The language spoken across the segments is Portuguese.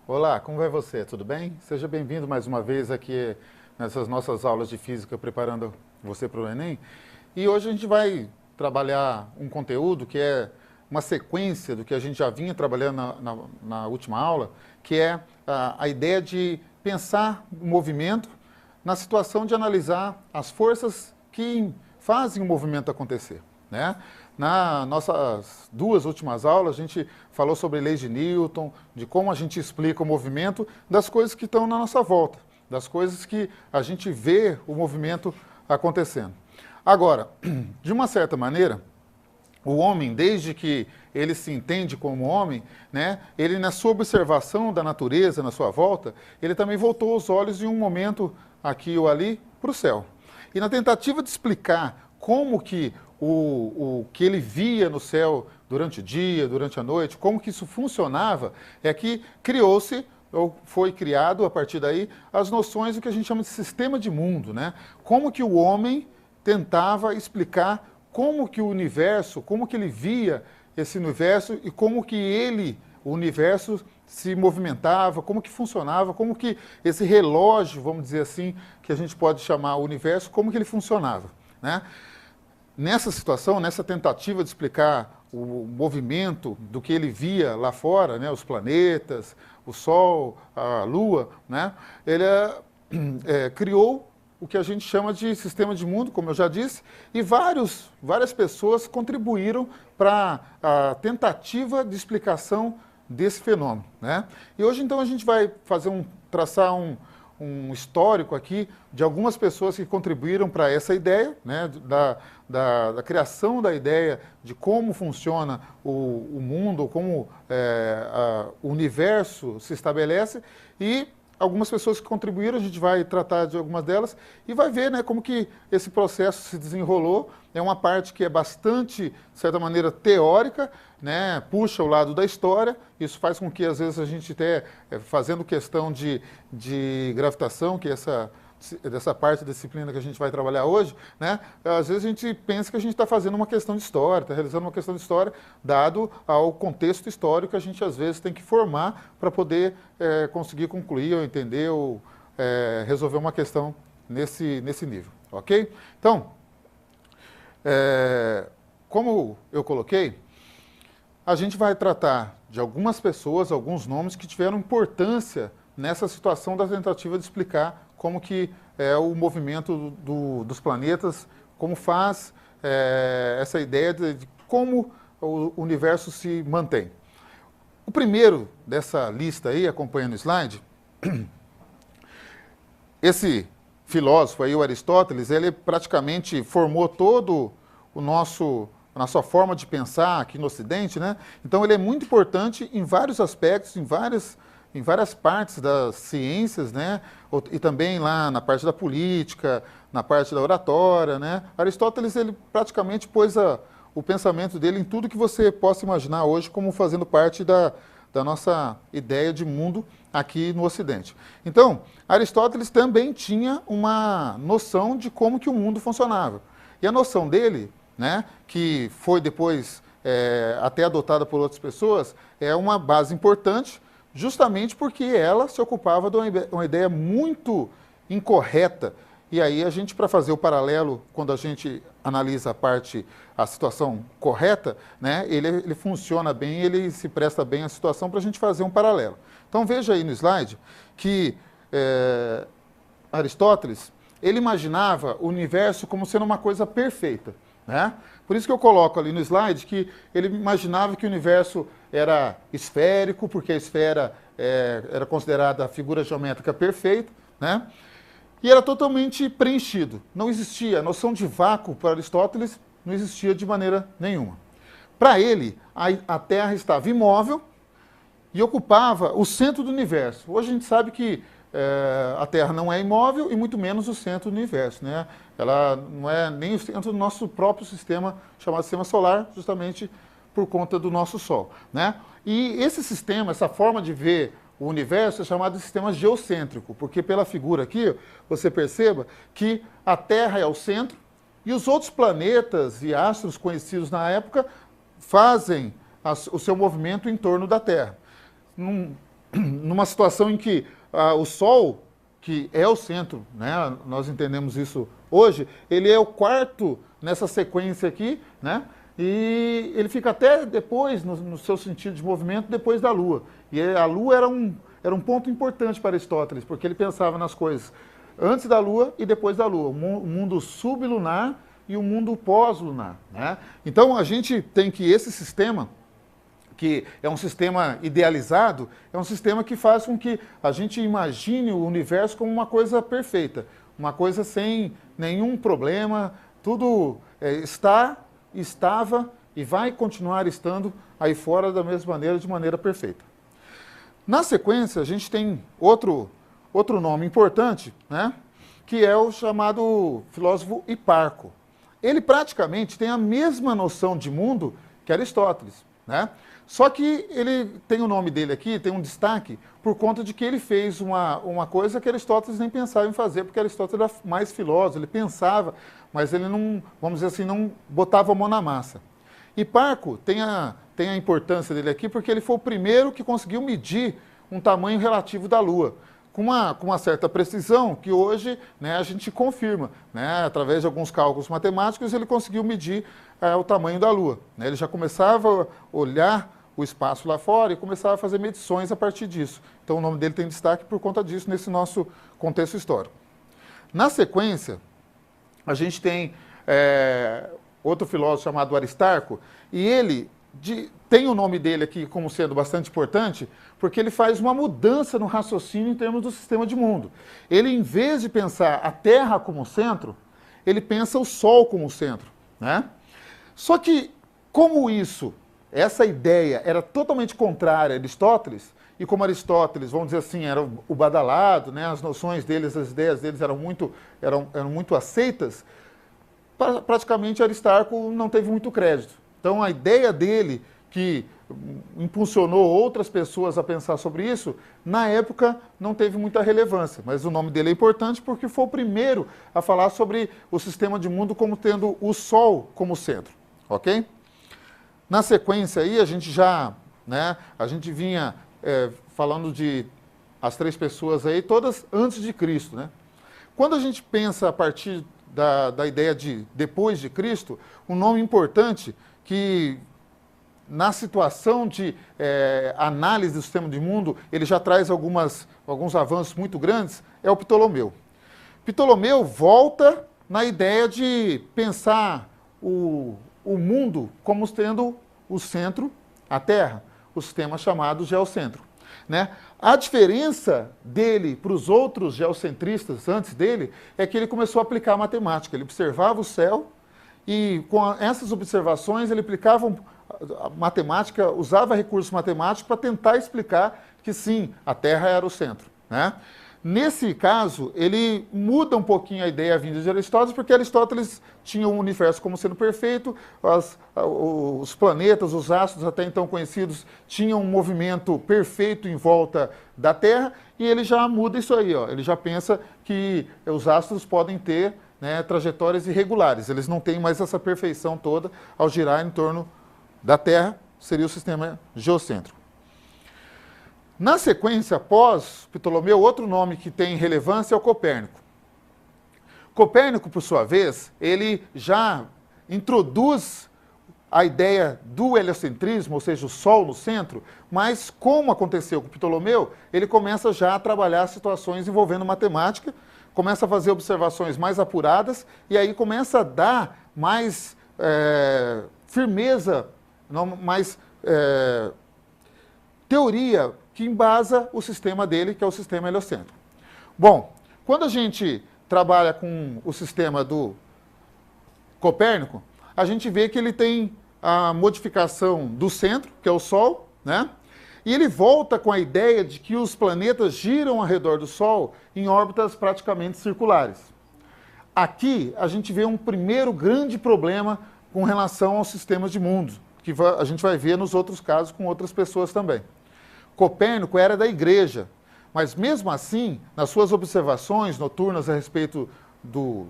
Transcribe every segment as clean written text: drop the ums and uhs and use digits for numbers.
Olá, como vai você? Tudo bem? Seja bem-vindo mais uma vez aqui nessas nossas aulas de física, preparando você para o Enem. E hoje a gente vai trabalhar um conteúdo que é uma sequência do que a gente já vinha trabalhando na última aula, que é a ideia de pensar o movimento na situação de analisar as forças que fazem o movimento acontecer, né? Nas nossas duas últimas aulas, a gente falou sobre leis de Newton, de como a gente explica o movimento das coisas que estão na nossa volta, das coisas que a gente vê o movimento acontecendo. Agora, de uma certa maneira, o homem, desde que ele se entende como homem, né, ele na sua observação da natureza na sua volta, ele também voltou os olhos em um momento aqui ou ali para o céu. E na tentativa de explicar como que o que ele via no céu durante o dia, durante a noite, como que isso funcionava, é que criou-se, ou foi criado a partir daí, as noções do que a gente chama de sistema de mundo, né? Como que o homem tentava explicar como que o universo, como que ele via esse universo e como que ele, o universo, se movimentava, como que funcionava, como que esse relógio, vamos dizer assim, que a gente pode chamar o universo, como que ele funcionava, né? Nessa situação, nessa tentativa de explicar o movimento do que ele via lá fora, né, os planetas, o Sol, a Lua, né, ele criou o que a gente chama de sistema de mundo, como eu já disse, e várias pessoas contribuíram para a tentativa de explicação desse fenômeno, né? E hoje, então, a gente vai traçar um histórico aqui de algumas pessoas que contribuíram para essa ideia, né, da criação da ideia de como funciona o mundo, como o universo se estabelece, e algumas pessoas que contribuíram, a gente vai tratar de algumas delas e vai ver, né, como que esse processo se desenrolou. É uma parte que é bastante, de certa maneira, teórica, né, puxa o lado da história. Isso faz com que, às vezes, a gente até, fazendo questão de gravitação, que é dessa parte da disciplina que a gente vai trabalhar hoje, né, às vezes a gente pensa que a gente está fazendo uma questão de história, está realizando uma questão de história, dado ao contexto histórico que a gente, às vezes, tem que formar para poder conseguir concluir ou entender ou resolver uma questão nesse nível, ok? Então, como eu coloquei, a gente vai tratar de algumas pessoas, alguns nomes que tiveram importância nessa situação da tentativa de explicar como que é o movimento dos planetas, como faz essa ideia de como o universo se mantém. O primeiro dessa lista aí, acompanhando o slide, esse filósofo aí, o Aristóteles, ele praticamente formou todo a nossa forma de pensar aqui no Ocidente, né? Então ele é muito importante em vários aspectos, em várias partes das ciências, né? E também lá na parte da política, na parte da oratória, né? Aristóteles, ele praticamente pôs o pensamento dele em tudo que você possa imaginar hoje como fazendo parte da nossa ideia de mundo aqui no Ocidente. Então, Aristóteles também tinha uma noção de como que o mundo funcionava. E a noção dele, né, que foi depois até adotada por outras pessoas, é uma base importante, justamente porque ela se ocupava de uma ideia muito incorreta. E aí a gente, para fazer o paralelo, quando a gente analisa a situação correta, né, ele funciona bem, ele se presta bem à situação para a gente fazer um paralelo. Então veja aí no slide que Aristóteles, ele imaginava o universo como sendo uma coisa perfeita, né? Por isso que eu coloco ali no slide que ele imaginava que o universo era esférico, porque a esfera era considerada a figura geométrica perfeita, né? E era totalmente preenchido. Não existia, a noção de vácuo para Aristóteles não existia de maneira nenhuma. Para ele, a Terra estava imóvel e ocupava o centro do universo. Hoje a gente sabe que a Terra não é imóvel e muito menos o centro do universo, né? Ela não é nem o centro do nosso próprio sistema, chamado Sistema Solar, justamente por conta do nosso Sol, né? E esse sistema, essa forma de ver o universo é chamado de sistema geocêntrico, porque pela figura aqui, você perceba que a Terra é o centro e os outros planetas e astros conhecidos na época fazem o seu movimento em torno da Terra. numa situação em que o Sol, que é o centro, né, nós entendemos isso hoje, ele é o quarto nessa sequência aqui, né, e ele fica até depois, no seu sentido de movimento, depois da Lua. E a Lua era um ponto importante para Aristóteles, porque ele pensava nas coisas antes da Lua e depois da Lua, o mundo sublunar e o mundo pós-lunar, né? Então a gente tem que esse sistema, que é um sistema idealizado, é um sistema que faz com que a gente imagine o universo como uma coisa perfeita, uma coisa sem nenhum problema, tudo estava e vai continuar estando aí fora da mesma maneira, de maneira perfeita. Na sequência, a gente tem outro nome importante, né, que é o chamado filósofo Hiparco. Ele praticamente tem a mesma noção de mundo que Aristóteles, né? Só que ele tem o nome dele aqui, tem um destaque, por conta de que ele fez uma coisa que Aristóteles nem pensava em fazer, porque Aristóteles era mais filósofo, ele pensava, mas ele não, vamos dizer assim, não botava a mão na massa. Hiparco tem a importância dele aqui, porque ele foi o primeiro que conseguiu medir um tamanho relativo da Lua, com uma certa precisão, que hoje, né, a gente confirma, né, através de alguns cálculos matemáticos, ele conseguiu medir o tamanho da Lua, né? Ele já começava a olhar o espaço lá fora e começava a fazer medições a partir disso. Então o nome dele tem destaque por conta disso nesse nosso contexto histórico. Na sequência, a gente tem outro filósofo chamado Aristarco, e ele tem o nome dele aqui como sendo bastante importante, porque ele faz uma mudança no raciocínio em termos do sistema de mundo. Ele, em vez de pensar a Terra como centro, ele pensa o Sol como centro, né? Só que, como essa ideia era totalmente contrária a Aristóteles, e como Aristóteles, vamos dizer assim, era o badalado, né, as noções deles, as ideias deles eram muito aceitas, praticamente Aristarco não teve muito crédito. Então a ideia dele, que impulsionou outras pessoas a pensar sobre isso, na época não teve muita relevância, mas o nome dele é importante porque foi o primeiro a falar sobre o sistema de mundo como tendo o Sol como centro, ok? Na sequência aí a gente a gente vinha falando de as três pessoas aí, todas antes de Cristo, né? Quando a gente pensa a partir da ideia de depois de Cristo, um nome importante que na situação de análise do sistema de mundo, ele já traz alguns avanços muito grandes, é o Ptolomeu. Ptolomeu volta na ideia de pensar o mundo como tendo o centro, a Terra, o sistema chamado geocentro, né? A diferença dele para os outros geocentristas antes dele é que ele começou a aplicar a matemática. Ele observava o céu e com essas observações ele aplicava a matemática, usava recursos matemáticos para tentar explicar que sim, a Terra era o centro, né? Nesse caso, ele muda um pouquinho a ideia vinda de Aristóteles, porque Aristóteles tinha o universo como sendo perfeito, os planetas, os astros até então conhecidos, tinham um movimento perfeito em volta da Terra, e ele já muda isso aí, ó. Ele já pensa que os astros podem ter, né, trajetórias irregulares, eles não têm mais essa perfeição toda ao girar em torno da Terra, seria o sistema geocêntrico. Na sequência, após Ptolomeu, outro nome que tem relevância é o Copérnico. Copérnico, por sua vez, ele já introduz a ideia do heliocentrismo, ou seja, o Sol no centro, mas como aconteceu com Ptolomeu, ele começa já a trabalhar situações envolvendo matemática, começa a fazer observações mais apuradas e aí começa a dar mais firmeza, mais teoria que embasa o sistema dele, que é o sistema heliocêntrico. Bom, quando a gente trabalha com o sistema do Copérnico, a gente vê que ele tem a modificação do centro, que é o Sol, né? E ele volta com a ideia de que os planetas giram ao redor do Sol em órbitas praticamente circulares. Aqui a gente vê um primeiro grande problema com relação aos sistemas de mundo, que a gente vai ver nos outros casos com outras pessoas também. Copérnico era da igreja, mas mesmo assim, nas suas observações noturnas a respeito do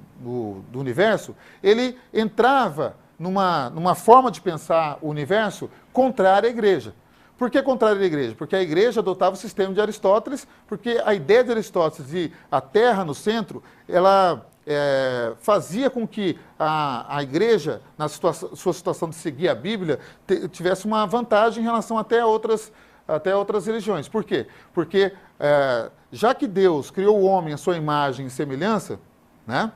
universo, ele entrava numa forma de pensar o universo contrária à igreja. Por que contrário à igreja? Porque a igreja adotava o sistema de Aristóteles, porque a ideia de Aristóteles de a terra no centro, ela fazia com que a igreja, na sua situação de seguir a Bíblia, tivesse uma vantagem em relação até a outras religiões. Por quê? Porque já que Deus criou o homem à sua imagem e semelhança, né?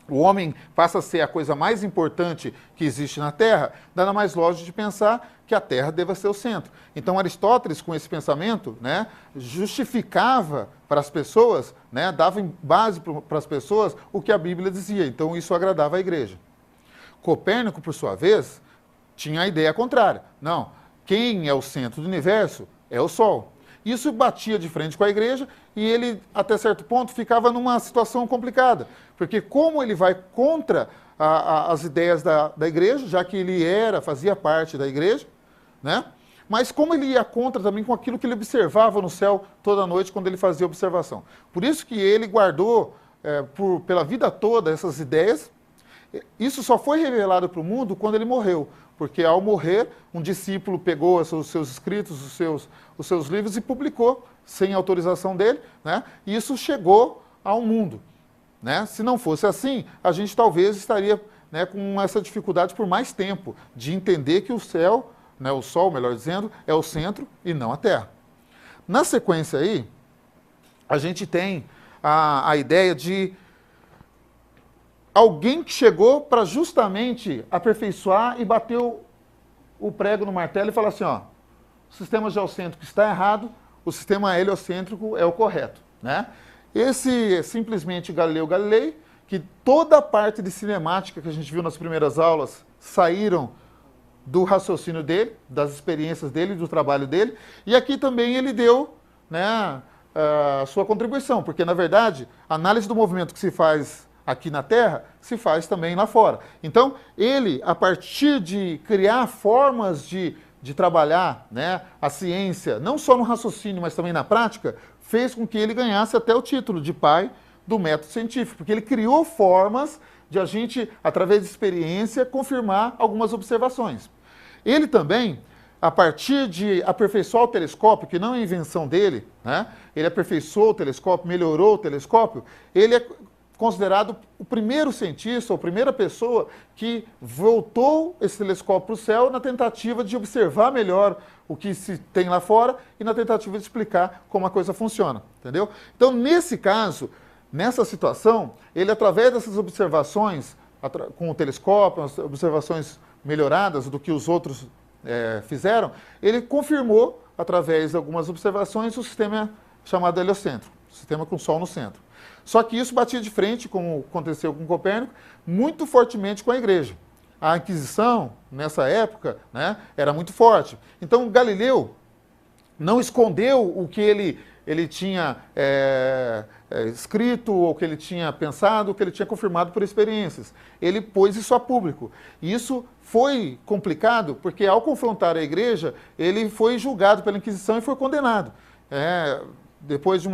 O homem passa a ser a coisa mais importante que existe na Terra, nada mais lógico de pensar que a Terra deva ser o centro. Então Aristóteles, com esse pensamento, né, justificava para as pessoas, né, dava em base para as pessoas o que a Bíblia dizia. Então isso agradava a igreja. Copérnico, por sua vez, tinha a ideia contrária. Não, quem é o centro do universo é o Sol. Isso batia de frente com a igreja e ele, até certo ponto, ficava numa situação complicada. Porque como ele vai contra as ideias da igreja, já que ele fazia parte da igreja, né? Mas como ele ia contra também com aquilo que ele observava no céu toda noite quando ele fazia observação. Por isso que ele guardou pela vida toda essas ideias. Isso só foi revelado para o mundo quando ele morreu. Porque ao morrer, um discípulo pegou os seus escritos, os seus livros e publicou, sem autorização dele, né? E isso chegou ao mundo, né? Se não fosse assim, a gente talvez estaria, né, com essa dificuldade por mais tempo, de entender que o céu, né, o Sol, melhor dizendo, é o centro e não a Terra. Na sequência aí, a gente tem a ideia de alguém que chegou para justamente aperfeiçoar e bater o prego no martelo e falar assim, ó, o sistema geocêntrico está errado, o sistema heliocêntrico é o correto, né? Esse é simplesmente Galileu Galilei, que toda a parte de cinemática que a gente viu nas primeiras aulas saíram do raciocínio dele, das experiências dele, do trabalho dele, e aqui também ele deu, né, a sua contribuição, porque na verdade a análise do movimento que se faz aqui na Terra, se faz também lá fora. Então, ele, a partir de criar formas de trabalhar, né, a ciência, não só no raciocínio, mas também na prática, fez com que ele ganhasse até o título de pai do método científico, porque ele criou formas de a gente, através de experiência, confirmar algumas observações. Ele também, a partir de aperfeiçoar o telescópio, que não é invenção dele, né, ele aperfeiçoou o telescópio, melhorou o telescópio, ele é considerado o primeiro cientista, ou primeira pessoa que voltou esse telescópio para o céu na tentativa de observar melhor o que se tem lá fora e na tentativa de explicar como a coisa funciona, entendeu? Então, nesse caso, nessa situação, ele, através dessas observações com o telescópio, as observações melhoradas do que os outros fizeram, ele confirmou, através de algumas observações, o sistema chamado heliocêntrico, sistema com o Sol no centro. Só que isso batia de frente, como aconteceu com Copérnico, muito fortemente com a igreja. A Inquisição, nessa época, né, era muito forte. Então, Galileu não escondeu o que ele tinha escrito, ou que ele tinha pensado, o que ele tinha confirmado por experiências. Ele pôs isso a público. E isso foi complicado, porque ao confrontar a igreja, ele foi julgado pela Inquisição e foi condenado. Depois de um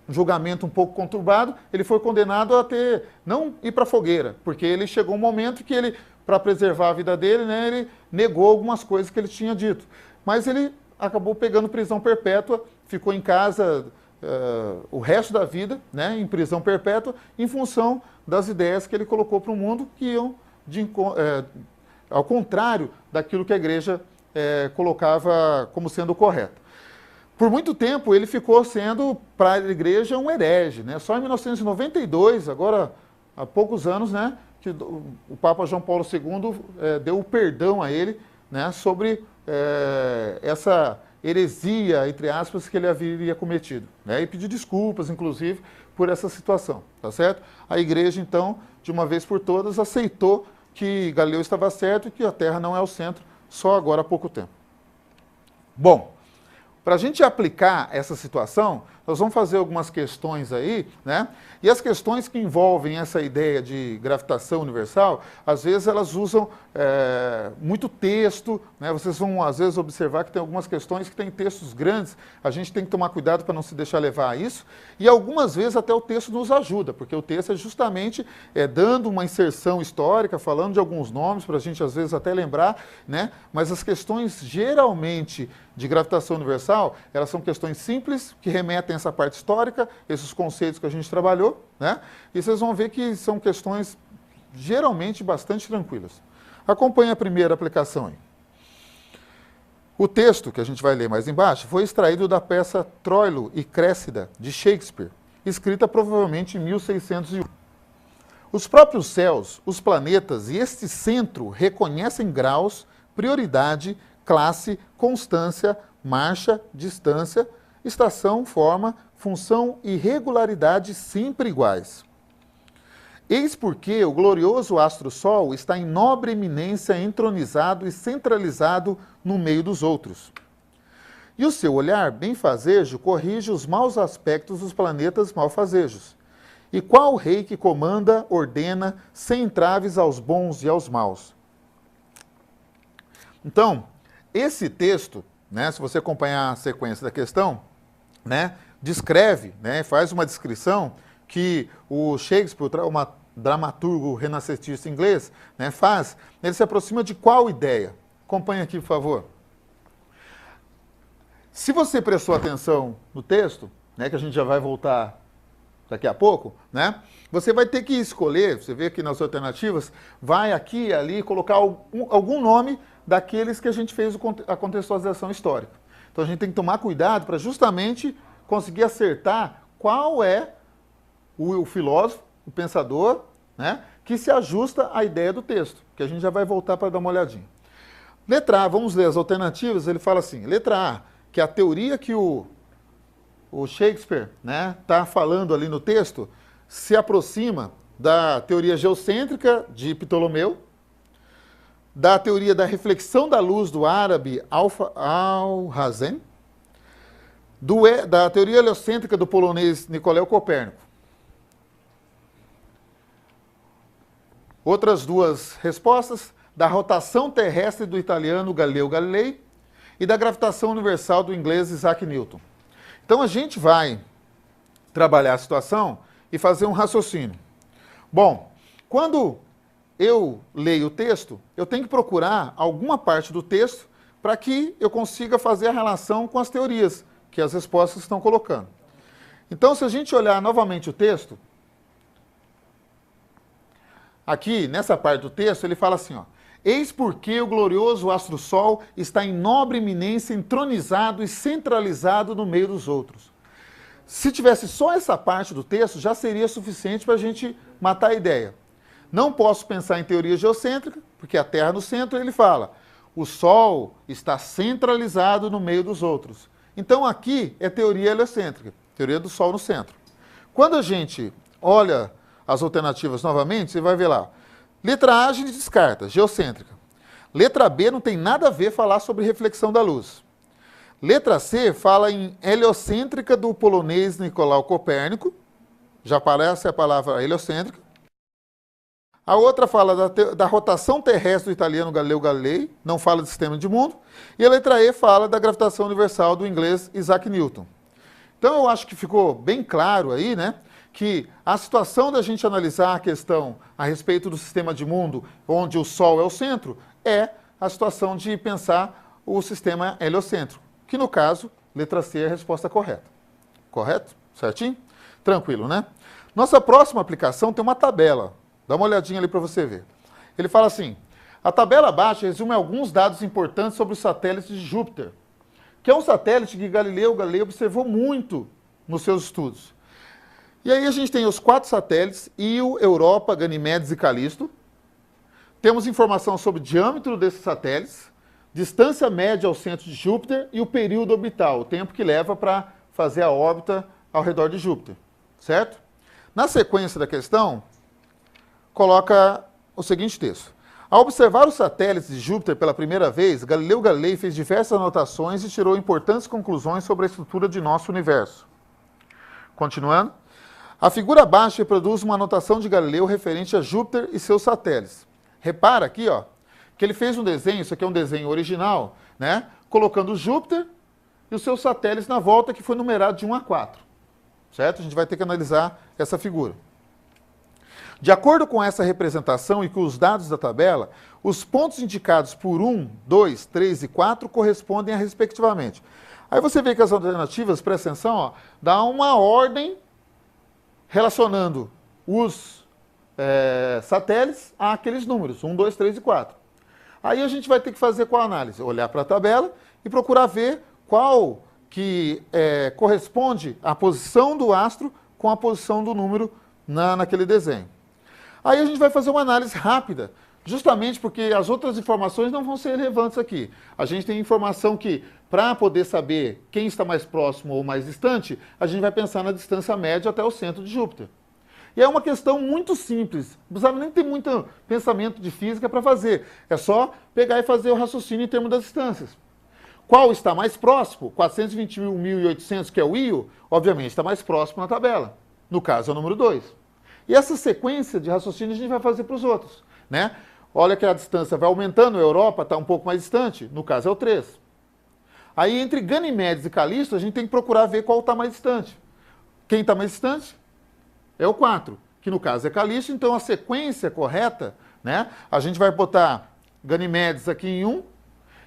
julgamento um pouco conturbado, ele foi condenado a não ir para a fogueira, porque ele chegou um momento que ele, para preservar a vida dele, né, ele negou algumas coisas que ele tinha dito. Mas ele acabou pegando prisão perpétua, ficou em casa o resto da vida, né, em prisão perpétua, em função das ideias que ele colocou para o mundo, que iam ao contrário daquilo que a igreja colocava como sendo correto. Por muito tempo, ele ficou sendo, para a igreja, um herege, né? Só em 1992, agora há poucos anos, né, que o Papa João Paulo II deu o perdão a ele, né, sobre essa heresia, entre aspas, que ele haveria cometido, né, e pediu desculpas, inclusive, por essa situação, tá certo? A igreja, então, de uma vez por todas, aceitou que Galileu estava certo e que a Terra não é o centro, só agora há pouco tempo. Bom, para a gente aplicar essa situação, nós nós vamos fazer algumas questões aí, né? E as questões que envolvem essa ideia de gravitação universal, às vezes elas usam muito texto, né? Vocês vão às vezes observar que tem algumas questões que têm textos grandes, a gente tem que tomar cuidado para não se deixar levar a isso, e algumas vezes até o texto nos ajuda, porque o texto é justamente dando uma inserção histórica, falando de alguns nomes, para a gente às vezes até lembrar, né? Mas as questões geralmente de gravitação universal, elas são questões simples, que remetem a essa parte histórica, esses conceitos que a gente trabalhou, né? E vocês vão ver que são questões geralmente bastante tranquilas. Acompanhe a primeira aplicação aí. O texto, que a gente vai ler mais embaixo, foi extraído da peça Troilo e Créssida, de Shakespeare, escrita provavelmente em 1601. Os próprios céus, os planetas e este centro reconhecem graus, prioridade, classe, constância, marcha, distância, estação, forma, função e regularidade sempre iguais. Eis porque o glorioso astro-sol está em nobre eminência entronizado e centralizado no meio dos outros. E o seu olhar benfazejo corrige os maus aspectos dos planetas malfazejos. E qual rei que comanda, ordena, sem entraves aos bons e aos maus? Então, esse texto, né, se você acompanhar a sequência da questão, né, descreve, né, faz uma descrição que o Shakespeare, um dramaturgo renascentista inglês, né, faz. Ele se aproxima de qual ideia? Acompanhe aqui, por favor. Se você prestou atenção no texto, né, que a gente já vai voltar daqui a pouco, né, você vai ter que escolher, você vê aqui nas alternativas, vai aqui e ali colocar algum nome daqueles que a gente fez a contextualização histórica. Então a gente tem que tomar cuidado para justamente conseguir acertar qual é o filósofo, o pensador, né, que se ajusta à ideia do texto, que a gente já vai voltar para dar uma olhadinha. Letra A, vamos ler as alternativas, ele fala assim, letra A, que a teoria que o Shakespeare, né, está falando ali no texto se aproxima da teoria geocêntrica de Ptolomeu, da teoria da reflexão da luz do árabe Alhazen, da teoria heliocêntrica do polonês Nicolau Copérnico. Outras duas respostas, da rotação terrestre do italiano Galileu Galilei e da gravitação universal do inglês Isaac Newton. Então a gente vai trabalhar a situação e fazer um raciocínio. Bom, quando eu leio o texto, eu tenho que procurar alguma parte do texto para que eu consiga fazer a relação com as teorias que as respostas estão colocando. Então, se a gente olhar novamente o texto, aqui, nessa parte do texto, ele fala assim, ó, eis porque o glorioso astro-sol está em nobre eminência, entronizado e centralizado no meio dos outros. Se tivesse só essa parte do texto, já seria suficiente para a gente matar a ideia. Não posso pensar em teoria geocêntrica, porque a Terra no centro, ele fala, o Sol está centralizado no meio dos outros. Então aqui é teoria heliocêntrica, teoria do Sol no centro. Quando a gente olha as alternativas novamente, você vai ver lá, letra A a gente descarta, geocêntrica. Letra B não tem nada a ver falar sobre reflexão da luz. Letra C fala em heliocêntrica do polonês Nicolau Copérnico, já aparece a palavra heliocêntrica. A outra fala da rotação terrestre do italiano Galileu Galilei, não fala de sistema de mundo. E a letra E fala da gravitação universal do inglês Isaac Newton. Então eu acho que ficou bem claro aí, né, que a situação da gente analisar a questão a respeito do sistema de mundo, onde o Sol é o centro, é a situação de pensar o sistema heliocêntrico, que no caso, letra C é a resposta correta. Correto? Certinho? Tranquilo, né? Nossa próxima aplicação tem uma tabela. Dá uma olhadinha ali para você ver. Ele fala assim, a tabela abaixo resume alguns dados importantes sobre o satélite de Júpiter, que é um satélite que Galileu Galilei observou muito nos seus estudos. E aí a gente tem os 4 satélites, Io, Europa, Ganimedes e Calisto. Temos informação sobre o diâmetro desses satélites, distância média ao centro de Júpiter e o período orbital, o tempo que leva para fazer a órbita ao redor de Júpiter, certo? Na sequência da questão, coloca o seguinte texto. Ao observar os satélites de Júpiter pela primeira vez, Galileu Galilei fez diversas anotações e tirou importantes conclusões sobre a estrutura de nosso universo. Continuando. A figura abaixo reproduz uma anotação de Galileu referente a Júpiter e seus satélites. Repara aqui, ó, que ele fez um desenho, isso aqui é um desenho original, né? Colocando Júpiter e os seus satélites na volta, que foi numerado de 1 a 4. Certo? A gente vai ter que analisar essa figura. De acordo com essa representação e com os dados da tabela, os pontos indicados por 1, 2, 3 e 4 correspondem a respectivamente. Aí você vê que as alternativas, presta atenção, ó, dá uma ordem relacionando os satélites àqueles números, 1, 2, 3 e 4. Aí a gente vai ter que fazer qual análise? Olhar para a tabela e procurar ver qual que corresponde à posição do astro com a posição do número naquele desenho. Aí a gente vai fazer uma análise rápida, justamente porque as outras informações não vão ser relevantes aqui. A gente tem informação que, para poder saber quem está mais próximo ou mais distante, a gente vai pensar na distância média até o centro de Júpiter. E é uma questão muito simples, não precisa nem ter muito pensamento de física para fazer. É só pegar e fazer o raciocínio em termos das distâncias. Qual está mais próximo? 421.800, que é o Io, obviamente está mais próximo na tabela. No caso, é o número 2. E essa sequência de raciocínio a gente vai fazer para os outros, né? Olha que a distância vai aumentando, a Europa está um pouco mais distante, no caso é o 3. Aí entre Ganimedes e Calisto, a gente tem que procurar ver qual está mais distante. Quem está mais distante? É o 4, que no caso é Calisto, então a sequência correta, né? A gente vai botar Ganimedes aqui em 1.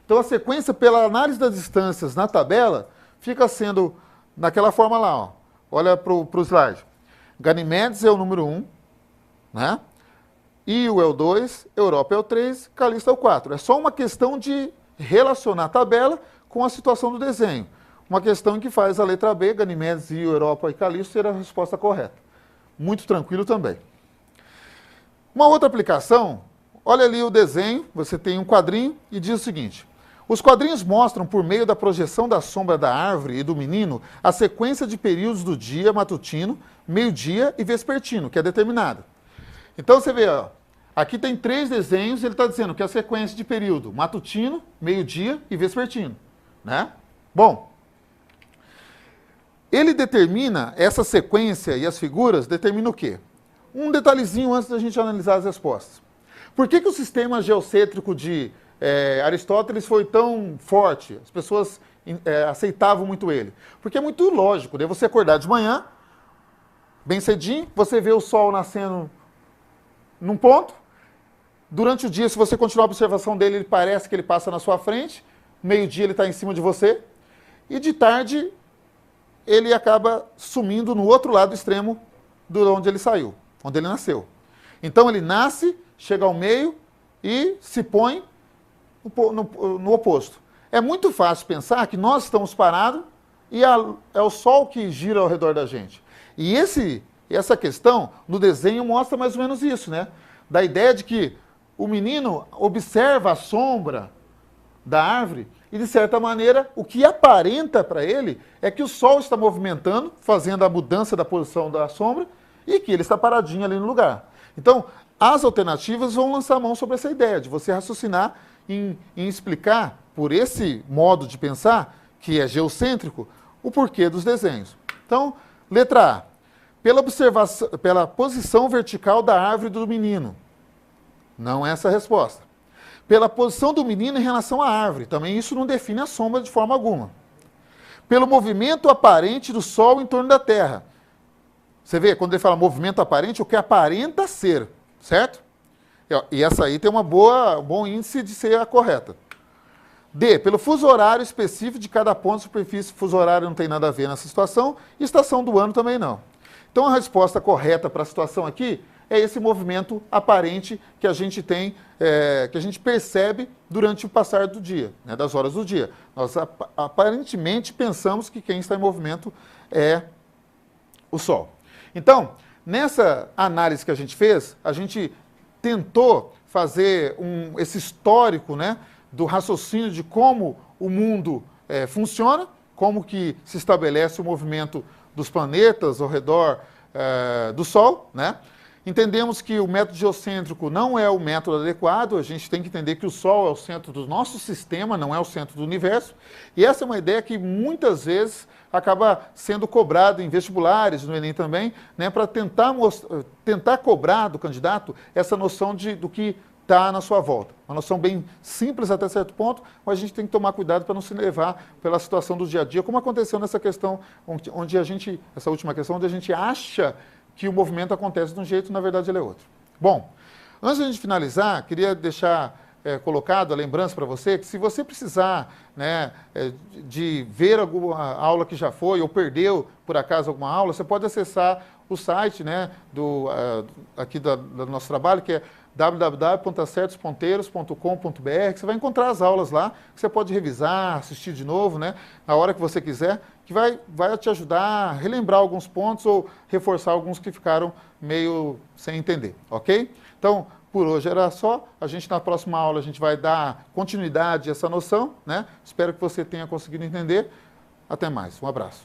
Então a sequência, pela análise das distâncias na tabela, fica sendo naquela forma lá, ó. Olha para o slide. Ganimedes é o número 1, né? Io é o 2, Europa é o 3, Calisto é o 4. É só uma questão de relacionar a tabela com a situação do desenho. Uma questão em que faz a letra B, Ganimedes, Io, Europa e Calisto, ser a resposta correta. Muito tranquilo também. Uma outra aplicação, olha ali o desenho, você tem um quadrinho e diz o seguinte: os quadrinhos mostram, por meio da projeção da sombra da árvore e do menino, a sequência de períodos do dia matutino, meio-dia e vespertino, que é determinada. Então você vê, ó, aqui tem 3 desenhos, ele está dizendo que é a sequência de período matutino, meio-dia e vespertino, né? Bom, ele determina, essa sequência e as figuras, determina o quê? Um detalhezinho antes da gente analisar as respostas. Por que o sistema geocêntrico de Aristóteles foi tão forte? As pessoas aceitavam muito ele. Porque é muito lógico, né? Você acordar de manhã, bem cedinho, você vê o sol nascendo num ponto. Durante o dia, se você continuar a observação dele, ele parece que ele passa na sua frente. Meio-dia ele está em cima de você. E de tarde, ele acaba sumindo no outro lado extremo de onde ele saiu, onde ele nasceu. Então ele nasce, chega ao meio e se põe no oposto. É muito fácil pensar que nós estamos parados e é o Sol que gira ao redor da gente. E essa questão, no desenho, mostra mais ou menos isso, né? Da ideia de que o menino observa a sombra da árvore e, de certa maneira, o que aparenta para ele é que o Sol está movimentando, fazendo a mudança da posição da sombra e que ele está paradinho ali no lugar. Então, as alternativas vão lançar a mão sobre essa ideia de você raciocinar em explicar, por esse modo de pensar, que é geocêntrico, o porquê dos desenhos. Então, letra A. Pela posição vertical da árvore do menino. Não é essa a resposta. Pela posição do menino em relação à árvore. Também isso não define a sombra de forma alguma. Pelo movimento aparente do Sol em torno da Terra. Você vê, quando ele fala movimento aparente, o que aparenta ser, certo? E essa aí tem um bom índice de ser a correta. D. Pelo fuso horário específico de cada ponto de superfície. Fuso horário não tem nada a ver nessa situação. E estação do ano também não. Então a resposta correta para a situação aqui é esse movimento aparente que a gente tem, que a gente percebe durante o passar do dia, né, das horas do dia. Nós aparentemente pensamos que quem está em movimento é o Sol. Então, nessa análise que a gente fez, a gente tentou fazer esse histórico, né, do raciocínio de como o mundo funciona, como que se estabelece o movimento dos planetas ao redor do Sol, né? Entendemos que o método geocêntrico não é o método adequado, a gente tem que entender que o Sol é o centro do nosso sistema, não é o centro do universo, e essa é uma ideia que muitas vezes acaba sendo cobrada em vestibulares, no Enem também, né, para tentar cobrar do candidato essa noção do que está na sua volta. Uma noção bem simples até certo ponto, mas a gente tem que tomar cuidado para não se levar pela situação do dia a dia, como aconteceu nessa questão, essa última questão, onde a gente acha que o movimento acontece de um jeito, na verdade ele é outro. Bom, antes de a gente finalizar, queria deixar colocado a lembrança para você que se você precisar, né, de ver alguma aula que já foi ou perdeu por acaso alguma aula, você pode acessar o site, né, aqui do nosso trabalho, que é www.acertosponteiros.com.br, que você vai encontrar as aulas lá, que você pode revisar, assistir de novo, né, na hora que você quiser, que vai te ajudar a relembrar alguns pontos ou reforçar alguns que ficaram meio sem entender, ok? Então, por hoje era só. Na próxima aula, a gente vai dar continuidade a essa noção, né? Espero que você tenha conseguido entender. Até mais. Um abraço.